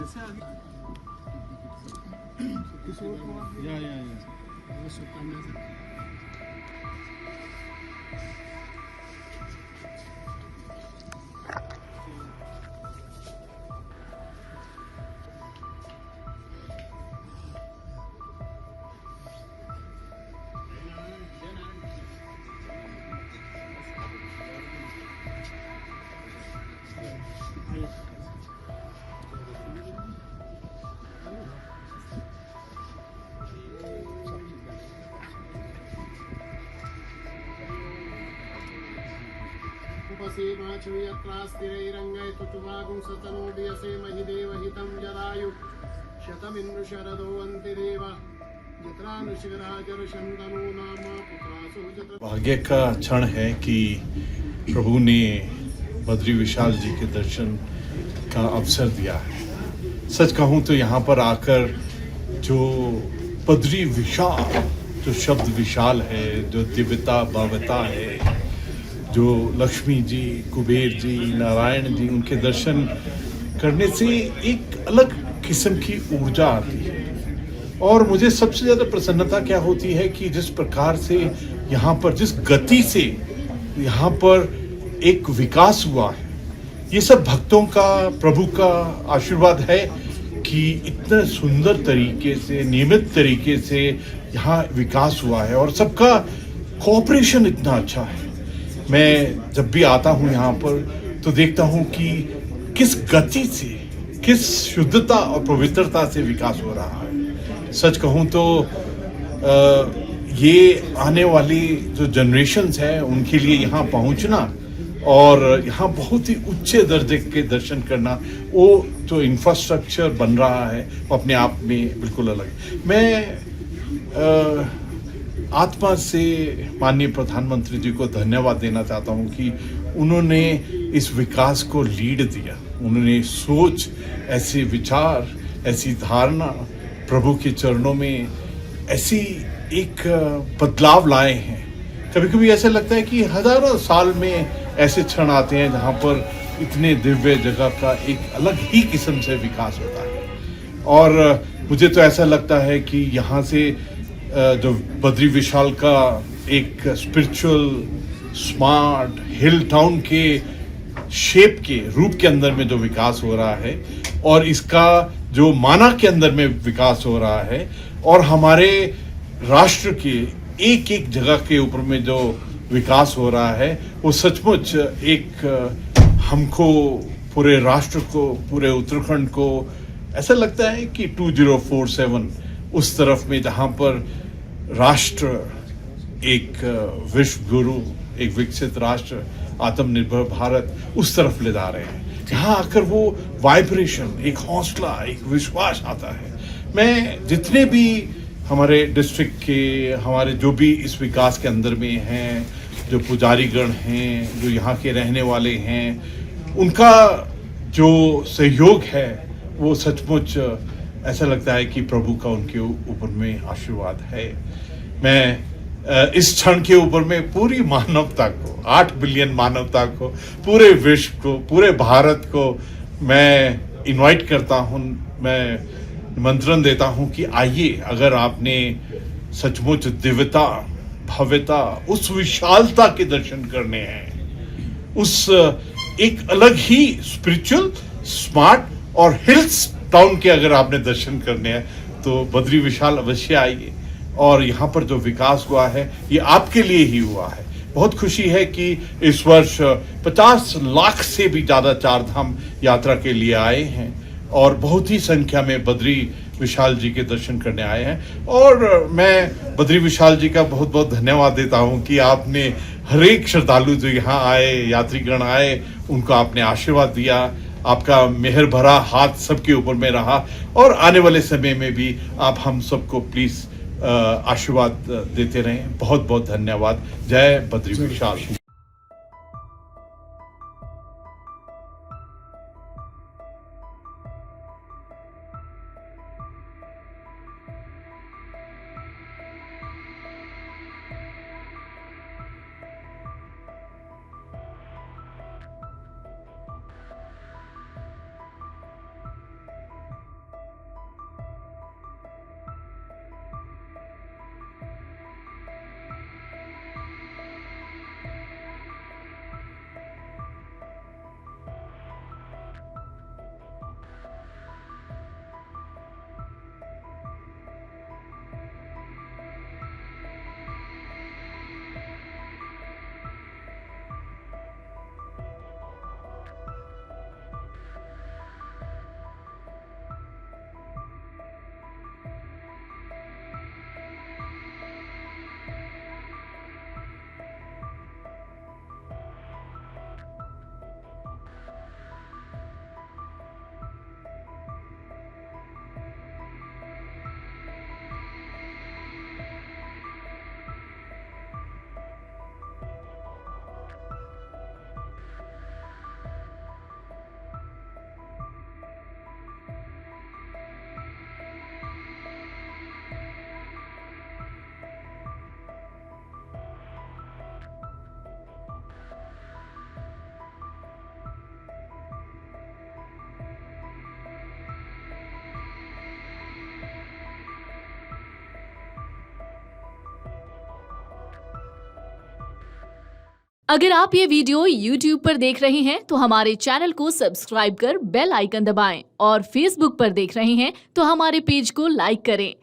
कैसे आ गया? किशोर कुमार या शुभकामनाएं सर। उपसेमाचुयत्रास्तिरैरङ्गैतुवागुंसतनोदयसे महिदेवहितं जरायु शतमिन्द्र शरदो अन्तिदेव जत्रानुशिखराजरशन्तनो नाम पुत्रासो जत्र। भाग्य का क्षण है कि प्रभु ने बद्री विशाल जी के दर्शन का अवसर दिया है। सच कहूँ तो यहाँ पर आकर जो बद्री विशाल, जो शब्द विशाल है, जो दिव्यता भव्यता है, जो लक्ष्मी जी, कुबेर जी, नारायण जी, उनके दर्शन करने से एक अलग किस्म की ऊर्जा आती है। और मुझे सबसे ज़्यादा प्रसन्नता क्या होती है कि जिस प्रकार से यहाँ पर, जिस गति से यहाँ पर एक विकास हुआ है, ये सब भक्तों का, प्रभु का आशीर्वाद है कि इतने सुंदर तरीके से, नियमित तरीके से यहाँ विकास हुआ है और सबका कोऑपरेशन इतना अच्छा है। मैं जब भी आता हूँ यहाँ पर तो देखता हूँ कि किस गति से, किस शुद्धता और पवित्रता से विकास हो रहा है। सच कहूँ तो ये आने वाली जो जनरेशन्स हैं उनके लिए यहाँ पहुँचना और यहाँ बहुत ही उच्च दर्जे के दर्शन करना, वो जो इंफ्रास्ट्रक्चर बन रहा है वो अपने आप में बिल्कुल अलग है। मैं आत्मा से माननीय प्रधानमंत्री जी को धन्यवाद देना चाहता हूँ कि उन्होंने इस विकास को लीड दिया। उन्होंने सोच, ऐसे विचार, ऐसी धारणा प्रभु के चरणों में ऐसी एक बदलाव लाए हैं। कभी कभी ऐसा लगता है कि हजारों साल में ऐसे क्षण आते हैं जहाँ पर इतने दिव्य जगह का एक अलग ही किस्म से विकास होता है। और मुझे तो ऐसा लगता है कि यहाँ से जो बद्री विशाल का एक स्पिरिचुअल, स्मार्ट हिल टाउन के शेप के रूप के अंदर में जो विकास हो रहा है और इसका जो माना के अंदर में विकास हो रहा है और हमारे राष्ट्र के एक एक जगह के ऊपर में जो विकास हो रहा है, वो सचमुच एक हमको, पूरे राष्ट्र को, पूरे उत्तराखंड को ऐसा लगता है कि 2047 उस तरफ में जहाँ पर राष्ट्र एक विश्व गुरु, एक विकसित राष्ट्र, आत्मनिर्भर भारत, उस तरफ ले जा रहे हैं। यहाँ आकर वो वाइब्रेशन, एक हौसला, एक विश्वास आता है। मैं जितने भी हमारे डिस्ट्रिक्ट के, हमारे जो भी इस विकास के अंदर में हैं, जो पुजारीगण हैं, जो यहाँ के रहने वाले हैं, उनका जो सहयोग है वो सचमुच ऐसा लगता है कि प्रभु का उनके ऊपर में आशीर्वाद है। मैं इस क्षण के ऊपर में पूरी मानवता को, 8 बिलियन मानवता को, पूरे विश्व को, पूरे भारत को मैं इनवाइट करता हूँ, मैं निमंत्रण देता हूँ कि आइए, अगर आपने सचमुच दिव्यता, भव्यता, उस विशालता के दर्शन करने हैं, उस एक अलग ही स्पिरिचुअल, स्मार्ट और हिल्स टाउन के अगर आपने दर्शन करने हैं तो बद्री विशाल अवश्य आइए। और यहाँ पर जो विकास हुआ है ये आपके लिए ही हुआ है। बहुत खुशी है कि इस वर्ष 50 लाख से भी ज़्यादा चार धाम यात्रा के लिए आए हैं और बहुत ही संख्या में बद्री विशाल जी के दर्शन करने आए हैं। और मैं बद्री विशाल जी का बहुत बहुत धन्यवाद देता हूँ कि आपने हर एक श्रद्धालु जो यहाँ आए, यात्रीगण आए, उनको आपने आशीर्वाद दिया। आपका मेहर भरा हाथ सबके ऊपर में रहा और आने वाले समय में भी आप हम सबको प्लीज आशीर्वाद देते रहें। बहुत बहुत धन्यवाद। जय बद्री विशाल। अगर आप ये वीडियो YouTube पर देख रहे हैं तो हमारे चैनल को सब्सक्राइब कर बेल आइकन दबाएं और Facebook पर देख रहे हैं तो हमारे पेज को लाइक करें।